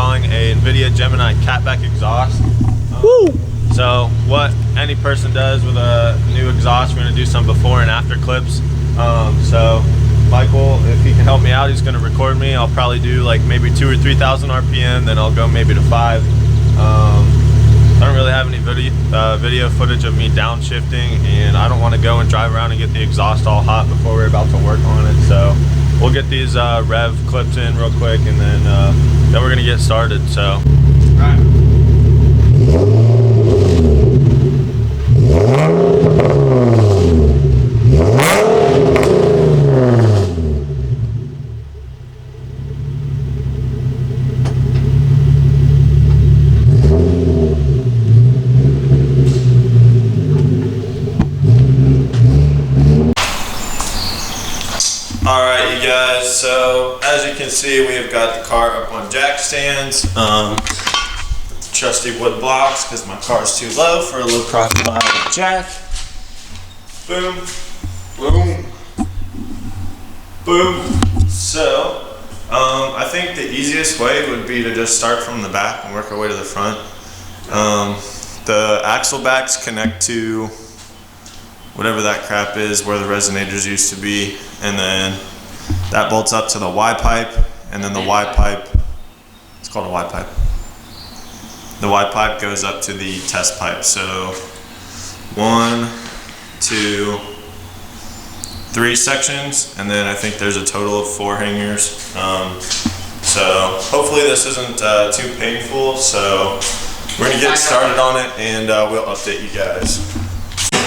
installing a Invidia Gemini Catback Exhaust. Woo! So what any person does with a new exhaust, we're going to do some before and after clips. So Michael, if he can help me out, he's going to record me. I'll probably do like maybe 2,000 or 3,000 RPM, then I'll go maybe to 5. I don't really have any video footage of me downshiftting, and I don't want to go and drive around and get the exhaust all hot before we're about to work on it. So we'll get these rev clips in real quick, and then we're gonna get started. So. All right. Alright, you guys, so as you can see, we have got the car up on jack stands, trusty wood blocks because my car is too low for a low profile jack. Boom, boom, boom. So I think the easiest way would be to just start from the back and work our way to the front. The axle backs connect to whatever that crap is, where the resonators used to be, and then that bolts up to the Y pipe, and then the Y pipe, it's called a Y pipe. The Y pipe goes up to the test pipe. So 1, 2, 3 sections, and then I think there's a total of 4 hangers. So hopefully this isn't too painful. So we're gonna get started on it, and we'll update you guys.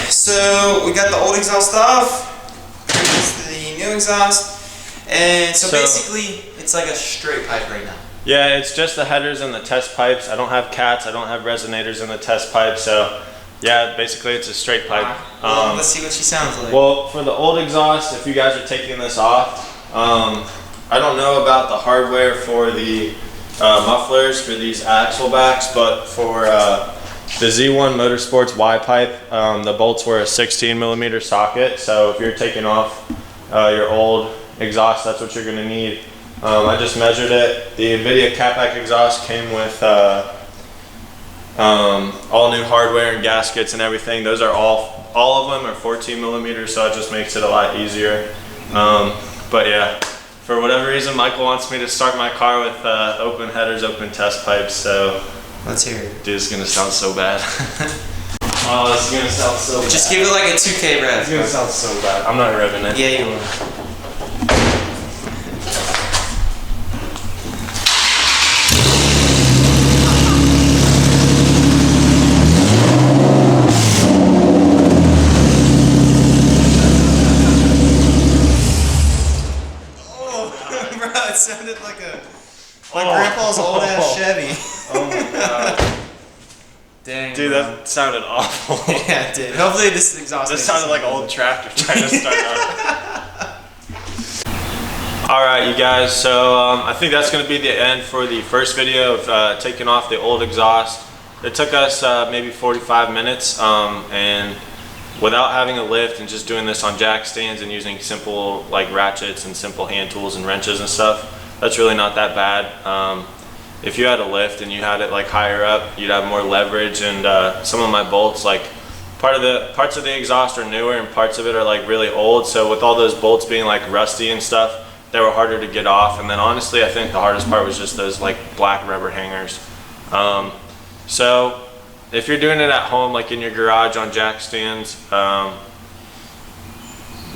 So we got the old exhaust off, the new exhaust, and so basically it's like a straight pipe right now. Yeah, it's just the headers and the test pipes. I don't have cats, I don't have resonators in the test pipe, so yeah, basically it's a straight pipe. Well, let's see what she sounds like. Well, for the old exhaust, if you guys are taking this off, I don't know about the hardware for the mufflers for these axle backs, but for the Z1 Motorsports Y pipe, the bolts were a 16mm socket, so if you're taking off your old exhaust, that's what you're going to need. I just measured it. The Invidia Catback Exhaust came with all new hardware and gaskets and everything. Those are all of them are 14mm, so it just makes it a lot easier. But yeah, for whatever reason, Michael wants me to start my car with open headers, open test pipes, so let's hear it. Dude, it's gonna sound so bad. Oh, it's gonna sound so bad. Just give it like a 2K rev. It's gonna sound so bad. I'm not revving it. Yeah, you are. Oh, bro, it sounded like Grandpa's old ass Chevy. Oh my god. Dang, dude, bro. That sounded awful. Yeah, it did. Hopefully this exhaust. This sounded like an old tractor trying to start up. Alright, you guys, so I think that's going to be the end for the first video of taking off the old exhaust. It took us maybe 45 minutes, and without having a lift and just doing this on jack stands and using simple like ratchets and simple hand tools and wrenches and stuff, that's really not that bad. If you had a lift and you had it like higher up, you'd have more leverage, and some of my bolts, like parts of the exhaust are newer and parts of it are like really old, so with all those bolts being like rusty and stuff, they were harder to get off. And then honestly, I think the hardest part was just those like black rubber hangers. So if you're doing it at home, like in your garage on jack stands,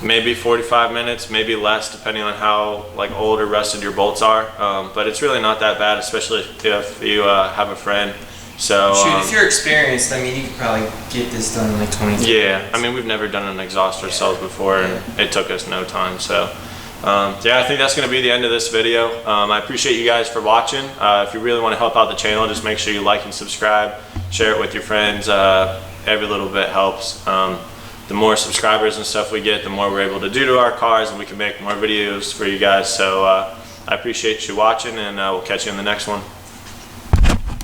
maybe 45 minutes, maybe less, depending on how like old or rusted your bolts are. But it's really not that bad, especially if you have a friend. So shoot, if you're experienced, I mean, you could probably get this done in like 20 yeah, minutes. I mean, we've never done an exhaust ourselves before, and it took us no time. So yeah, I think that's going to be the end of this video. I appreciate you guys for watching. If you really want to help out the channel, just make sure you like and subscribe, share it with your friends. Every little bit helps. The more subscribers and stuff we get, the more we're able to do to our cars, and we can make more videos for you guys. So I appreciate you watching, and we'll catch you in the next one.